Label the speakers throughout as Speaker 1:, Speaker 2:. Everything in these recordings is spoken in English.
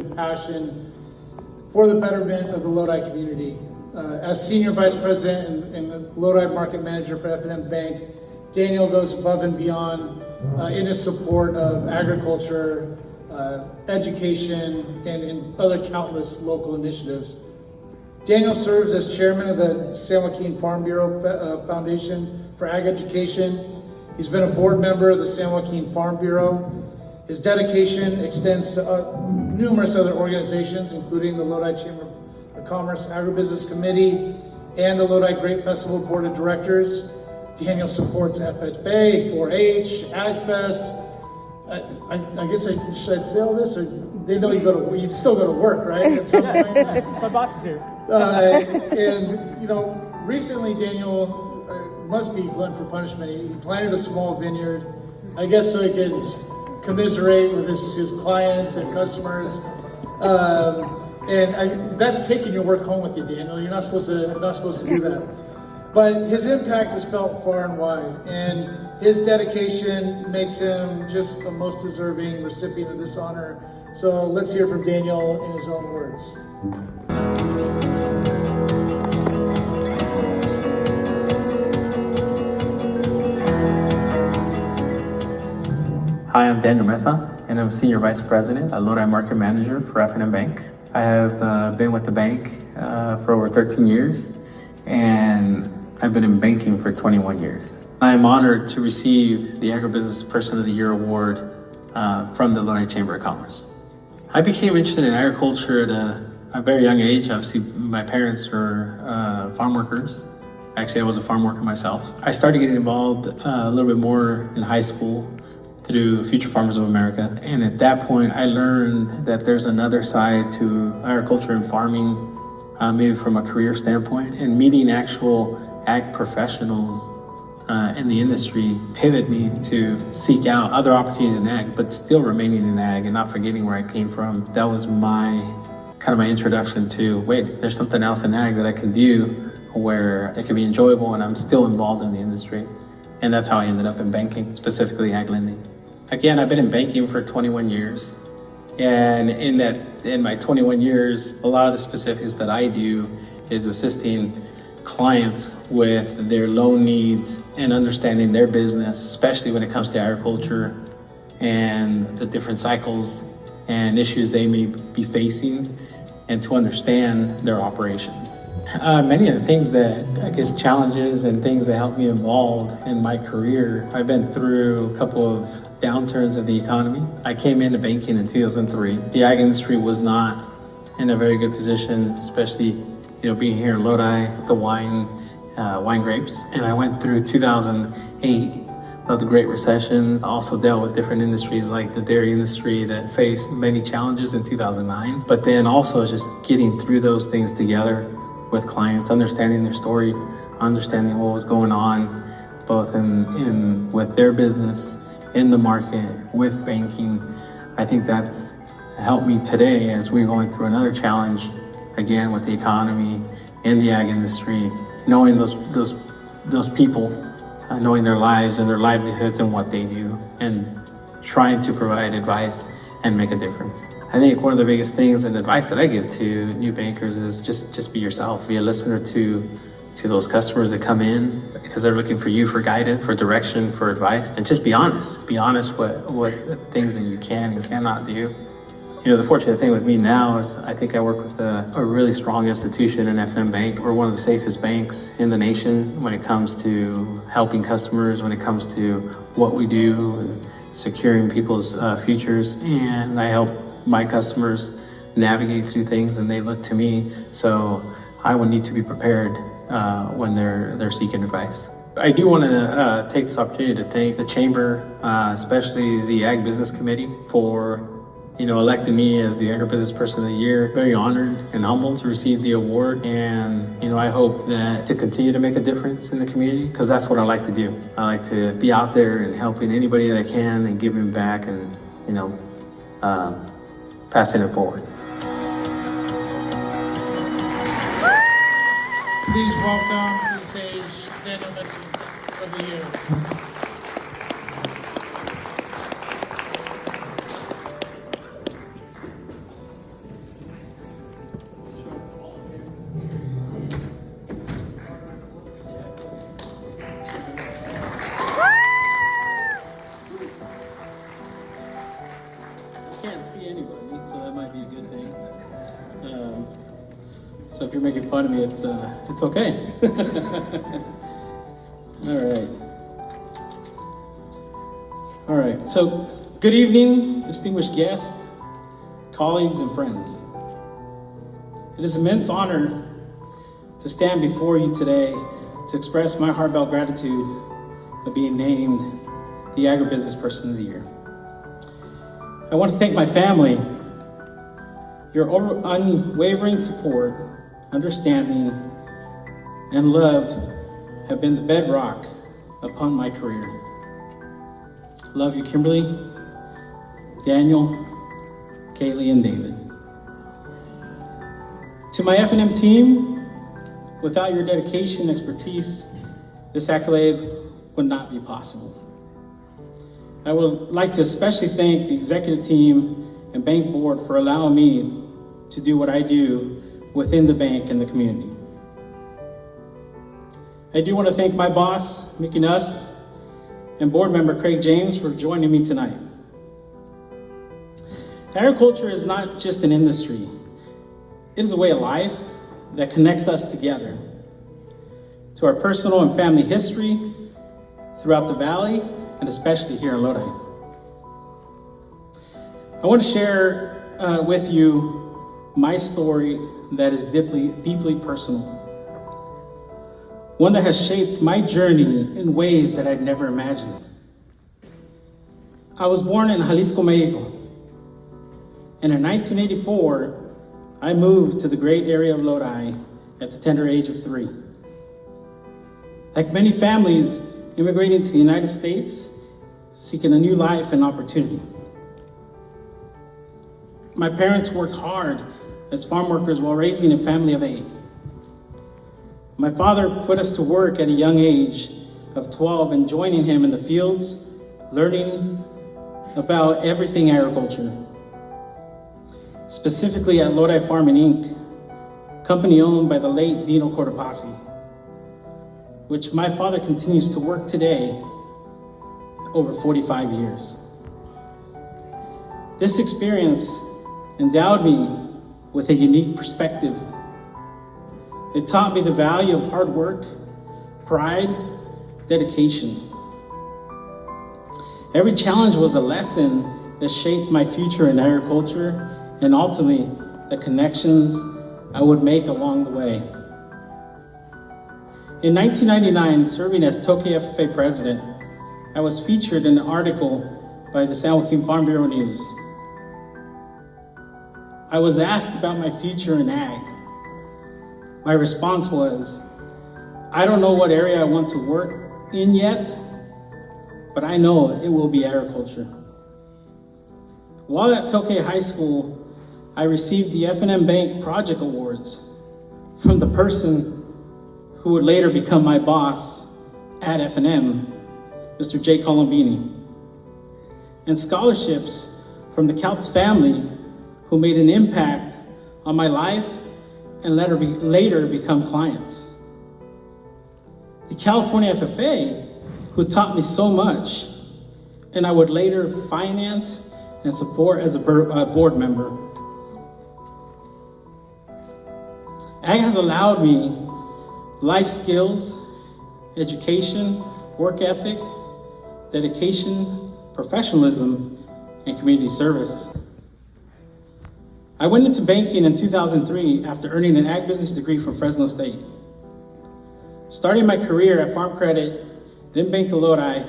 Speaker 1: passion for the betterment of the Lodi community. As Senior Vice President and Lodi Market Manager for F&M Bank, Daniel goes above and beyond in his support of agriculture, education, and other countless local initiatives. Daniel serves as chairman of the San Joaquin Farm Bureau Foundation for Ag Education. He's been a board member of the San Joaquin Farm Bureau. His dedication extends to numerous other organizations, including the Lodi Chamber of Commerce Agribusiness Committee and the Lodi Grape Festival Board of Directors. Daniel supports FFA, 4-H, AgFest. I guess should I say all this, or they know you still go to work, right? At some point.
Speaker 2: My boss is here.
Speaker 1: And recently Daniel must be glutton for punishment. He planted a small vineyard, I guess, so he could commiserate with his clients and customers. That's taking your work home with you, Daniel. You're not supposed to do that. But his impact is felt far and wide, and his dedication makes him just the most deserving recipient of this honor. So let's hear from Daniel in his own words.
Speaker 3: Hi, I'm Daniel Meza, and I'm Senior Vice President at Lodi Market Manager for F&M Bank. I have been with the bank for over 13 years, and I've been in banking for 21 years. I am honored to receive the Agribusiness Person of the Year award from the Lodi Chamber of Commerce. I became interested in agriculture at a very young age. Obviously, my parents were farm workers. Actually, I was a farm worker myself. I started getting involved a little bit more in high school through Future Farmers of America. And at that point, I learned that there's another side to agriculture and farming, maybe from a career standpoint, and meeting actual ag professionals in the industry pivoted me to seek out other opportunities in ag, but still remaining in ag and not forgetting where I came from. That was my introduction to, wait, there's something else in ag that I can do where it can be enjoyable and I'm still involved in the industry. And that's how I ended up in banking, specifically ag lending. Again, I've been in banking for 21 years. And in my 21 years, a lot of the specifics that I do is assisting clients with their loan needs and understanding their business, especially when it comes to agriculture and the different cycles and issues they may be facing, and to understand their operations. Many of the things that, challenges and things that helped me involved in my career, I've been through a couple of downturns of the economy. I came into banking in 2003. The ag industry was not in a very good position, especially being here in Lodi, the wine grapes. And I went through 2008 of the Great Recession. Also dealt with different industries like the dairy industry that faced many challenges in 2009. But then also just getting through those things together with clients, understanding their story, understanding what was going on, both in with their business, in the market, with banking. I think that's helped me today as we're going through another challenge, again with the economy in the ag industry, knowing those people, knowing their lives and their livelihoods and what they do, and trying to provide advice and make a difference. I think one of the biggest things and advice that I give to new bankers is just be yourself. Be a listener to those customers that come in because they're looking for you for guidance, for direction, for advice, and just be honest. Be honest what things that you can and cannot do. The fortunate thing with me now is I think I work with a really strong institution in F&M Bank. We're one of the safest banks in the nation when it comes to helping customers, when it comes to what we do, and securing people's futures. And I help my customers navigate through things, and they look to me. So I would need to be prepared when they're seeking advice. I do want to take this opportunity to thank the Chamber, especially the Ag Business Committee, for elected me as the Agribusiness Person of the Year. Very honored and humbled to receive the award. And, I hope that to continue to make a difference in the community, because that's what I like to do. I like to be out there and helping anybody that I can and giving back and, passing it forward.
Speaker 1: Please welcome to the stage Daniel Meza of the Year.
Speaker 2: can't see anybody, so that might be a good thing. So if you're making fun of me, it's okay. All right. So good evening, distinguished guests, colleagues, and friends. It is an immense honor to stand before you today to express my heartfelt gratitude of being named the Agribusiness Person of the Year. I want to thank my family. Your unwavering support, understanding, and love have been the bedrock upon my career. Love you, Kimberly, Daniel, Kaylee, and David. To my F&M team, without your dedication and expertise, this accolade would not be possible. I would like to especially thank the executive team and bank board for allowing me to do what I do within the bank and the community. I do want to thank my boss, Mickey Nuss, and board member Craig James for joining me tonight. Agriculture is not just an industry. It is a way of life that connects us together to our personal and family history throughout the valley, and especially here in Lodi. I want to share with you my story that is deeply personal. One that has shaped my journey in ways that I'd never imagined. I was born in Jalisco, Mexico. And in 1984, I moved to the great area of Lodi at the tender age of 3. Like many families immigrating to the United States, seeking a new life and opportunity. My parents worked hard as farm workers while raising a family of 8. My father put us to work at a young age of 12 and joining him in the fields, learning about everything agriculture. Specifically at Lodi Farming Inc., company owned by the late Dino Cortopassi, which my father continues to work today over 45 years. This experience endowed me with a unique perspective. It taught me the value of hard work, pride, dedication. Every challenge was a lesson that shaped my future in agriculture and ultimately the connections I would make along the way. In 1999, serving as Tokyo FFA president, I was featured in an article by the San Joaquin Farm Bureau News. I was asked about my future in ag. My response was, I don't know what area I want to work in yet, but I know it will be agriculture. While at Tokyo High School, I received the F&M Bank Project Awards from the person who would later become my boss at F&M, Mr. Jay Colombini, and scholarships from the Couts family who made an impact on my life and later become clients. The California FFA, who taught me so much, and I would later finance and support as a board member. Ag has allowed me life skills, education, work ethic, dedication, professionalism, and community service. I went into banking in 2003 after earning an ag business degree from Fresno State. Starting my career at Farm Credit, then Bank of Lodi,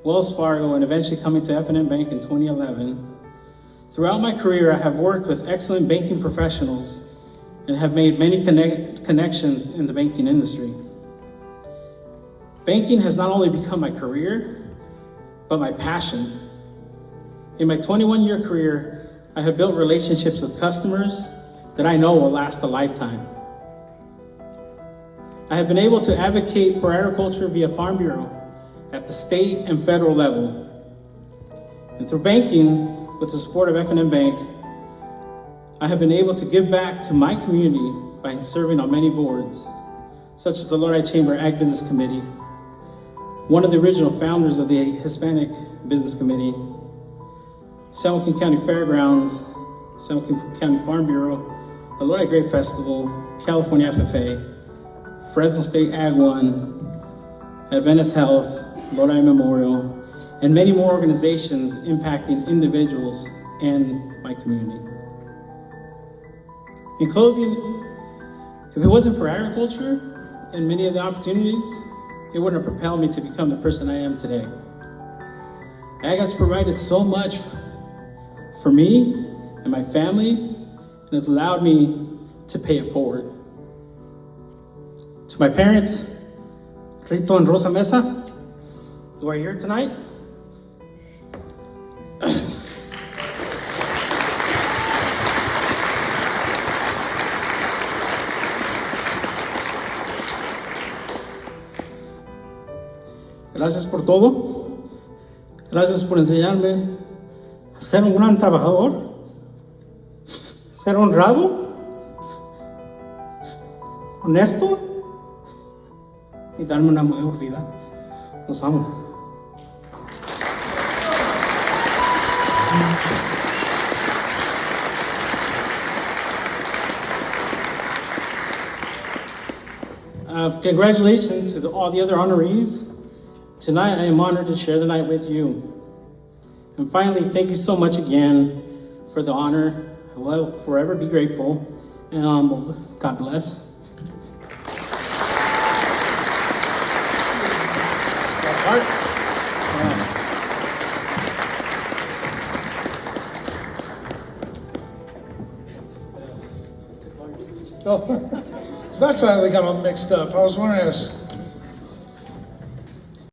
Speaker 2: Wells Fargo, and eventually coming to F&M Bank in 2011. Throughout my career, I have worked with excellent banking professionals and have made many connections in the banking industry. Banking has not only become my career, but my passion. In my 21-year career, I have built relationships with customers that I know will last a lifetime. I have been able to advocate for agriculture via Farm Bureau at the state and federal level. And through banking, with the support of F&M Bank, I have been able to give back to my community by serving on many boards, such as the Lodi Chamber Ag Business Committee, one of the original founders of the Hispanic Business Committee, San Joaquin County Fairgrounds, San Joaquin County Farm Bureau, the Lodi Grape Festival, California FFA, Fresno State Ag One, Adventist Health, Lodi Memorial, and many more organizations impacting individuals and my community. In closing, if it wasn't for agriculture and many of the opportunities, it wouldn't have propelled me to become the person I am today. Ag has provided so much for me and my family, and has allowed me to pay it forward. To my parents, Rito and Rosa Meza, who are here tonight, gracias por todo. Gracias por enseñarme a ser un gran trabajador, ser honrado, honesto y darme una mejor vida. Los amo. Congratulations to all the other honorees. Tonight, I am honored to share the night with you. And finally, thank you so much again for the honor. I will forever be grateful and humbled. God bless.
Speaker 1: Oh, so that's why they got all mixed up. I was wondering,